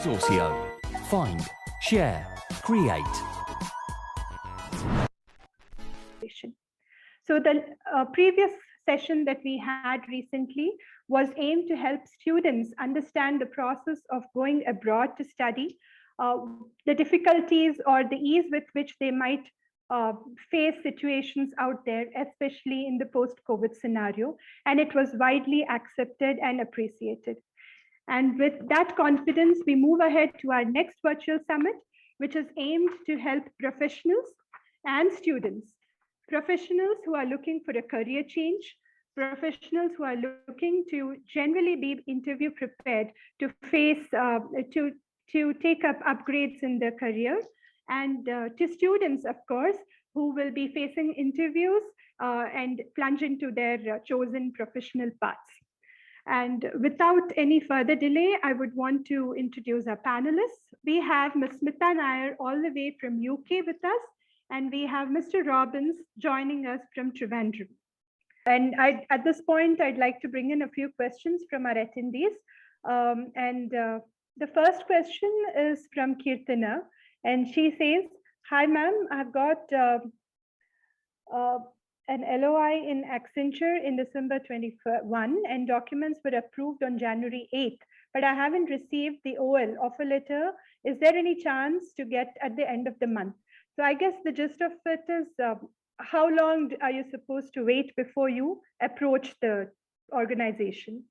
Exorsio. Find, share, create. So the previous session that we had recently was aimed to help students understand the process of going abroad to study, the difficulties or the ease with which they might face situations out there, especially in the post-COVID scenario. And it was widely accepted and appreciated. And with that confidence, we move ahead to our next virtual summit, which is aimed to help professionals and students. Professionals who are looking for a career change, professionals who are looking to generally be interview prepared to face, to take up upgrades in their career, and to students, of course, who will be facing interviews and plunge into their chosen professional paths. And without any further delay, I would want to introduce our panelists. We have Ms. Smita Nair all the way from UK with us, and we have Mr. Robbins joining us from Trivandrum. And at this point, I'd like to bring in a few questions from our attendees. The first question is from Kirtana, and she says, "Hi, ma'am, I've got an LOI in Accenture in December 21, and documents were approved on January 8th, but I haven't received the OL offer letter. Is there any chance to get at the end of the month?" So I guess the gist of it is, how long are you supposed to wait before you approach the organization?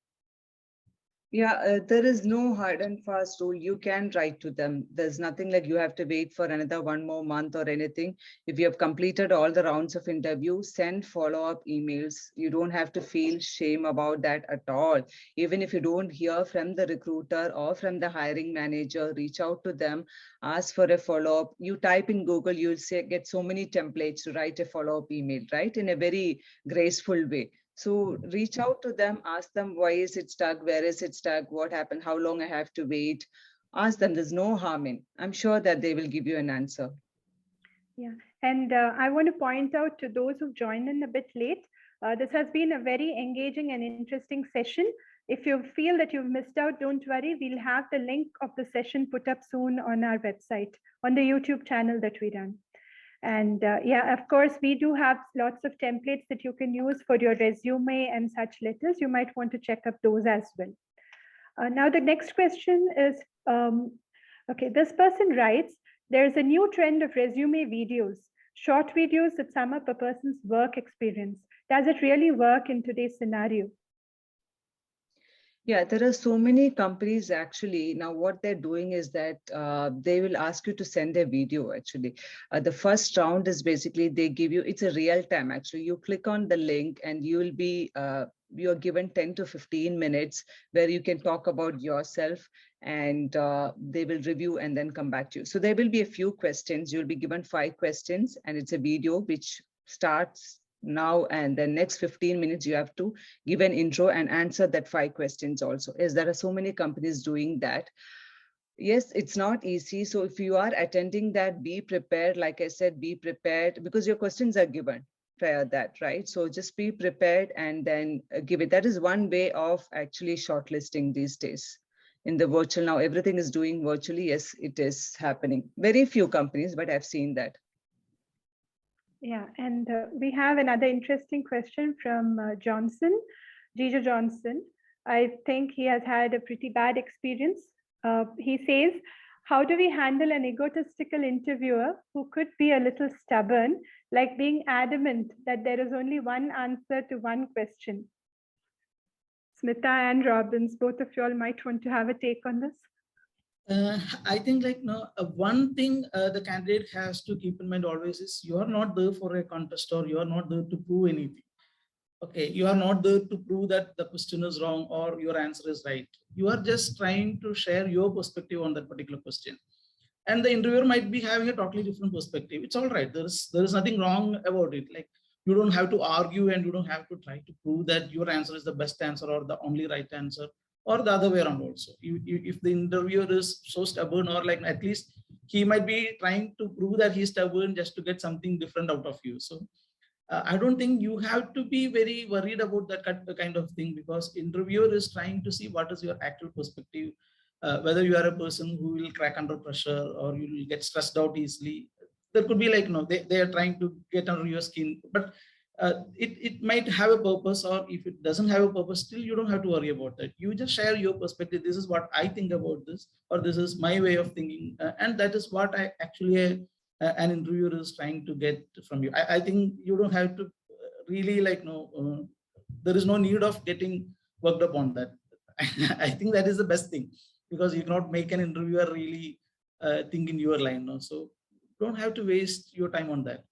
Yeah, there is no hard and fast rule. You can write to them. There's nothing like you have to wait for another 1 more month or anything. If you have completed all the rounds of interview, send follow-up emails. You don't have to feel shame about that at all. Even if you don't hear from the recruiter or from the hiring manager, reach out to them, ask for a follow-up. You type in Google, you'll get so many templates to write a follow-up email, right? In a very graceful way. So reach out to them, ask them, why is it stuck? Where is it stuck? What happened? How long I have to wait? Ask them, there's no harm in. I'm sure that they will give you an answer. Yeah, and I want to point out to those who've joined in a bit late, this has been a very engaging and interesting session. If you feel that you've missed out, don't worry. We'll have the link of the session put up soon on our website, on the YouTube channel that we run. And yeah, of course, we do have lots of templates that you can use for your resume and such letters. You might want to check up those as well. Now, the next question is, okay, this person writes, "There's a new trend of resume videos, short videos that sum up a person's work experience. Does it really work in today's scenario?" Yeah, there are so many companies actually. Now, what they're doing is that they will ask you to send a video actually. The first round is basically they give you, it's a real time actually. You click on the link and you will be, you're given 10 to 15 minutes where you can talk about yourself, and they will review and then come back to you. So there will be a few questions. You'll be given 5 questions, and it's a video which starts now, and the next 15 minutes you have to give an intro and answer that 5 questions also. Yes, there are so many companies doing that. Yes, it's not easy. So if you are attending that, be prepared. Like I said, be prepared because your questions are given prior that, right? So just be prepared and then give it. That is one way of actually shortlisting these days. In the virtual now, everything is doing virtually. Yes, it is happening. Very few companies, but I've seen that. Yeah, and we have another interesting question from Johnson, Jijo Johnson. I think he has had a pretty bad experience. He says, "How do we handle an egotistical interviewer who could be a little stubborn, like being adamant that there is only one answer to one question?" Smita and Robbins, both of you all might want to have a take on this. I think one thing the candidate has to keep in mind always is you are not there for a contest or you are not there to prove anything. Okay, you are not there to prove that the question is wrong or your answer is right. You are just trying to share your perspective on that particular question. And the interviewer might be having a totally different perspective. It's all right. There is nothing wrong about it. Like you don't have to argue and you don't have to try to prove that your answer is the best answer or the only right answer, or the other way around also. If the interviewer is so stubborn, or like at least he might be trying to prove that he's stubborn just to get something different out of you. So I don't think you have to be very worried about that kind of thing, because interviewer is trying to see what is your actual perspective, whether you are a person who will crack under pressure or you will get stressed out easily. There could be like, they are trying to get under your skin, but it might have a purpose, or if it doesn't have a purpose, still you don't have to worry about that. You just share your perspective. This is what I think about this, or this is my way of thinking. And that is what I actually, an interviewer is trying to get from you. I think you don't have to really there is no need of getting worked up on that. I think that is the best thing, because you cannot make an interviewer really think in your line. So don't have to waste your time on that.